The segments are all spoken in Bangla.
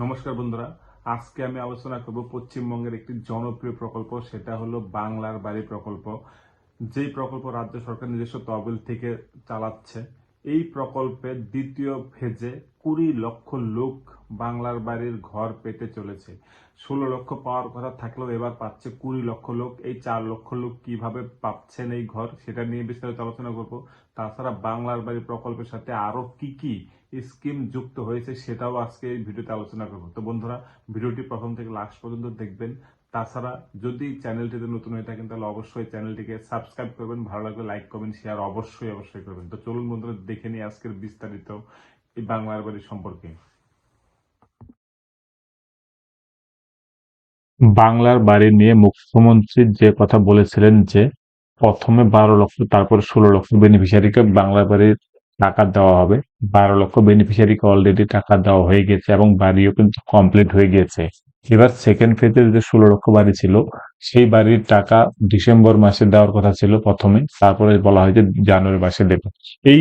নমস্কার বন্ধুরা, আজকে আমি আলোচনা করব পশ্চিমবঙ্গের একটি জনপ্রিয় প্রকল্প, সেটা হলো বাংলার বাড়ি প্রকল্প। যেই প্রকল্প রাজ্য সরকার নিজস্ব তহবিল থেকে চালাচ্ছে। এই প্রকল্পের দ্বিতীয় ফেজে 20 লক্ষ লোক বাংলার বাড়ির ঘর পেতে চলেছে। 16 লক্ষ পাওয়ার কথা থাকলেও এবার পাচ্ছে 20 লক্ষ লোক। এই 4 লক্ষ লোক কিভাবে পাচ্ছেন এই ঘর, সেটা নিয়ে বিস্তারিত আলোচনা করব। তাছাড়া বাংলার বাড়ি প্রকল্পের সাথে আরো কি কি স্কিম যুক্ত হয়েছে সেটাও আজকে এই ভিডিওতে আলোচনা করব। তো বন্ধুরা, ভিডিওটি প্রথম থেকে লাস্ট পর্যন্ত দেখবেন। তাছাড়া যদি চ্যানেলটিতে নতুন হয়ে থাকেন তাহলে অবশ্যই চ্যানেলটিকে সাবস্ক্রাইব করবেন, ভালো লাগলে লাইক কমেন্ট শেয়ার অবশ্যই করবেন। তো চলুন বন্ধুরা, দেখে নিই আজকের বিস্তারিত এই বাংলার বাড়ি সম্পর্কে। বাংলার বাড়ি নিয়ে মুখ্যমন্ত্রী যে কথা বলেছিলেন যে প্রথমে 12 লক্ষ, তারপরে 16 লক্ষ বেনিফিশিয়ারিকে বাংলার বাড়ির টাকা দেওয়া হবে। 12 লক্ষ বেনিফিশিয়ারিকে অলরেডি টাকা দেওয়া হয়ে গেছে এবং বাড়িও কিন্তু কমপ্লিট হয়ে গিয়েছে। এবার সেকেন্ড ফেজে যে 16 লক্ষ বাড়ি ছিল, সেই বাড়ির টাকা ডিসেম্বর মাসে দেওয়ার কথা ছিল প্রথমে, তারপরে বলা হয় যে জানুয়ারি মাসে দেবে। এই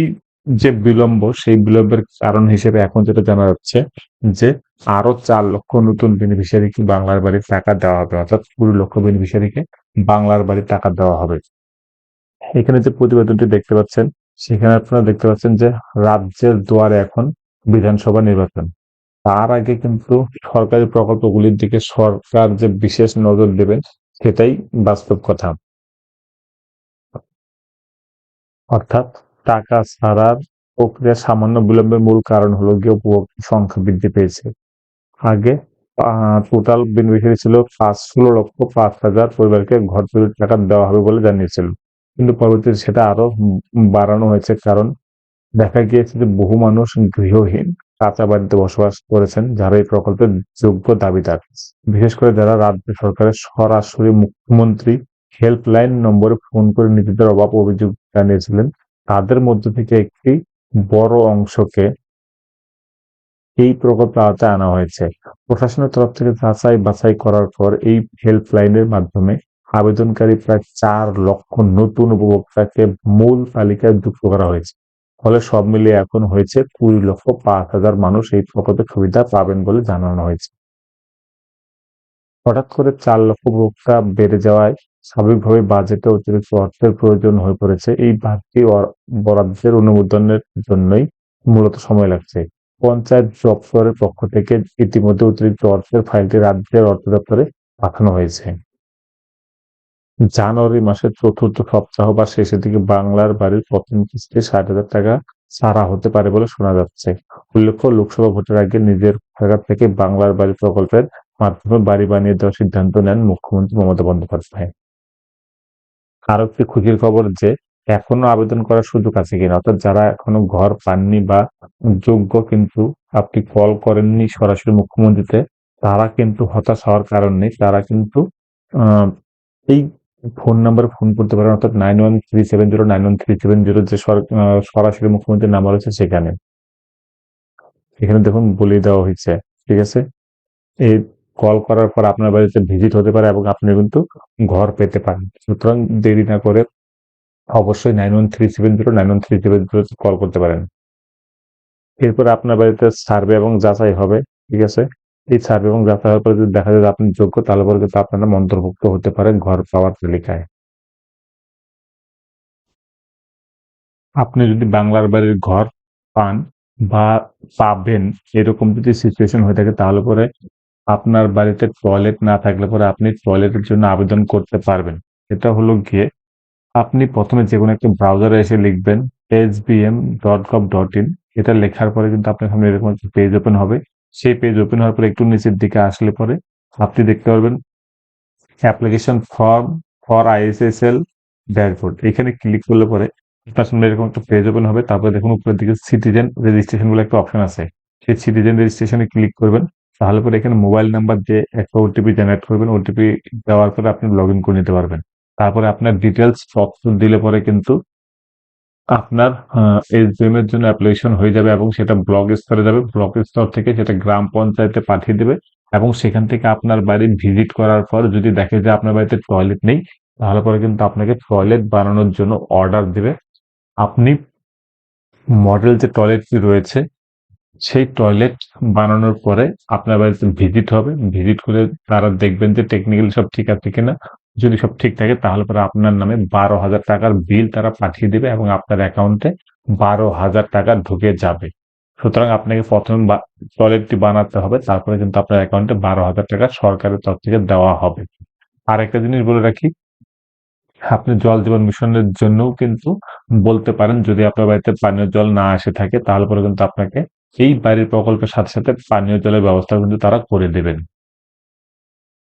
যে বিলম্ব, সেই বিলম্বের কারণ হিসেবে এখন যেটা জানা যাচ্ছে যে আরো 4 লক্ষ নতুন বেনিফিশিয়ারিকে বাংলার বাড়ির টাকা দেওয়া হবে, অর্থাৎ 20 লক্ষ বেনিফিশিয়ারিকে বাংলার বাড়ির টাকা দেওয়া হবে। এখানে যে প্রতিবেদনটি দেখতে পাচ্ছেন, সেখানে আপনারা দেখতে পাচ্ছেন যে রাজ্যের দুয়ারে এখন বিধানসভা নির্বাচন। তার আগে কিন্তু সরকারি প্রকল্পগুলির দিকে সরকার যে বিশেষ নজর দেবেন, সেটাই বাস্তব কথা। অর্থাৎ টাকা ছাড়ার প্রক্রিয়া সামান্য বিলম্বের মূল কারণ হলো গিয়ে উপভোক্তার সংখ্যা বৃদ্ধি পেয়েছে। আগে টোটাল বেনিফিশিয়ারি ছিল 16,05,000 পরিবারকে ঘর তৈরির টাকা দেওয়া হবে বলে জানিয়েছিল, কিন্তু পরবর্তীতে সেটা আরো বাড়ানো হয়েছে। কারণ দেখা গিয়েছে যে বহু মানুষ গৃহহীন, কাঁচা বাড়িতে বসবাস করেছেন, যারা এই প্রকল্পের যোগ্য দাবিদার। বিশেষ করে যারা রাজ্য সরকারের সরাসরি মুখ্যমন্ত্রী হেল্পলাইন নম্বরে ফোন করে নিজেদের অভাব অভিযোগ জানিয়েছিলেন, তাদের মধ্য থেকে একটি বড় অংশকে এই প্রকল্পে আওতায় আনা হয়েছে। প্রশাসনের তরফ থেকে যাচাই বাছাই করার পর এই হেল্পলাইনের মাধ্যমে আবেদনকারী প্রায় 4 লক্ষ নতুন উপভোক্তাকে মূল তালিকায় যুক্ত করা হয়েছে। ফলে সব মিলিয়ে এখন হয়েছে 20,05,000 মানুষ এই প্রকল্পের সুবিধা পাবেন বলে জানানো হয়েছে। হঠাৎ করে 4 লক্ষ উপভোক্তা বেড়ে যাওয়ায় স্বাভাবিকভাবে বাজেটে অতিরিক্ত অর্থের প্রয়োজন হয়ে পড়েছে। এই বাড়তি বরাদ্দের অনুমোদনের জন্যই মূলত সময় লাগছে। পঞ্চায়েত দপ্তরের পক্ষ থেকে ইতিমধ্যে অতিরিক্ত অর্থের ফাইলটি রাজ্যের অর্থ দপ্তরে পাঠানো হয়েছে। জানুয়ারি মাসের চতুর্থ সপ্তাহ বা শেষের দিকে বাংলার বাড়ির প্রথম কিস্তি 60,000 টাকা ছাড়া হতে পারে বলে শোনা যাচ্ছে। উল্লেখ্য, লোকসভা ভোটের আগে নিজের জায়গা থেকে বাংলার বাড়ি প্রকল্পের মাধ্যমে বাড়ি বানিয়ে দেওয়ার সিদ্ধান্ত নেন মুখ্যমন্ত্রী মমতা বন্দ্যোপাধ্যায়। আরো একটি খুশির খবর যে এখনো আবেদন করার সুযোগ আছে কিনা, অর্থাৎ যারা এখনো ঘর পাননি বা যোগ্য কিন্তু আপনি কল করেননি সরাসরি মুখ্যমন্ত্রীতে, তারা কিন্তু হতাশ হওয়ার কারণ নেই। তারা কিন্তু আহ এই ফোন নাম্বারে ফোন করতে পারেন, অর্থাৎ 9137091370 যে সরাসরি মুখ্যমন্ত্রীর নাম্বার আছে সেখানে। এখানে দেখুন বলে দেওয়া হয়েছে, ঠিক আছে। এই কল করার পর আপনার বাড়িতে ভিজিট হতে পারে এবং আপনি কিন্তু ঘর পেতে পারেন। সুতরাং দেরি না করে অবশ্যই 9137091370 কল করতে পারেন। এরপরে আপনার বাড়িতে সার্ভে এবং যাচাই হবে, ঠিক আছে। এই সার্ভে এবং যাচাই হওয়ার পরে যদি দেখা যায় যে আপনি যোগ্য, তাহলে পরে কিন্তু আপনার নাম অন্তর্ভুক্ত হতে পারে ঘর পাওয়ার তালিকায়। আপনি যদি বাংলার বাড়ির ঘর পান বা পাবেন, এরকম যদি সিচুয়েশন হয়ে থাকে, তাহলে পরে আপনার বাড়িতে টয়লেট না থাকলে পরে আপনি টয়লেটের জন্য আবেদন করতে পারবেন। এটা হলো গিয়ে আপনি প্রথমে যে কোনো একটা ব্রাউজারে এসে লিখবেন sbm.gov.in। এটা লেখার পরে কিন্তু আপনার সামনে এরকম একটা পেজ ওপেন হবে। সেই পেজ ওপেন হওয়ার পরে একটু নিচের দিকে আসলে পরে আপনি দেখতে পারবেন অ্যাপ্লিকেশন ফর্ম ফর আইএসএসএল ড্যাশবোর্ড। এখানে ক্লিক করলে পরে আপনার সামনে এরকম একটা পেজ ওপেন হবে। তারপরে দেখুন উপরের দিকে সিটিজেন রেজিস্ট্রেশন বলে একটা অপশন আছে, সেই সিটিজেন রেজিস্ট্রেশনে ক্লিক করবেন। তাহলে পরে এখানে মোবাইল নাম্বার দিয়ে একটা ওটিপি জেনারেট করবেন। ওটিপি দেওয়ার পরে আপনি লগ ইন করে নিতে পারবেন। তারপরে আপনার ডিটেলস তথ্য দিলে পরে কিন্তু আপনার এসবিএম এর জন্য অ্যাপ্লিকেশন হয়ে যাবে এবং সেটা ব্লক স্তরে যাবে। ব্লক স্তর থেকে সেটা গ্রাম পঞ্চায়েতে পাঠিয়ে দেবে এবং সেখান থেকে আপনার বাড়ি ভিজিট করার পর যদি দেখে যে আপনার বাড়িতে টয়লেট নেই, তাহলে পরে কিন্তু আপনাকে টয়লেট বানানোর জন্য অর্ডার দেবে। আপনি মডেল যে টয়লেটটি রয়েছে সেই টয়লেট বানানোর পরে আপনার বাড়িতে ভিজিট হবে। ভিজিট করে তারা দেখবেন যে টেকনিক্যালি সব ঠিক আছে কিনা। যদি সব ঠিক থাকে তাহলে পরে আপনার নামে ১২,০০০ টাকার বিল তারা পাঠিয়ে দিবে এবং আপনার অ্যাকাউন্টে ১২,০০০ টাকা ঢুকে যাবে। সুতরাং আপনাকে ১ম টয়লেটটি বানাতে হবে। তারপরে কিন্তু আপনার অ্যাকাউন্টে ১২,০০০ টাকা সরকারের তরফ থেকে দেওয়া হবে। আরেকটা জিনিস বলে রাখি, আপনি জল জীবন মিশনের জন্যও কিন্তু বলতে পারেন। যদি আপনার বাড়িতে পানীয় জল না এসে থাকে তাহলে পরে কিন্তু আপনাকে এই বাড়ির প্রকল্পের সাথে সাথে পানীয় জলের ব্যবস্থা কিন্তু তারা করে দেবেন।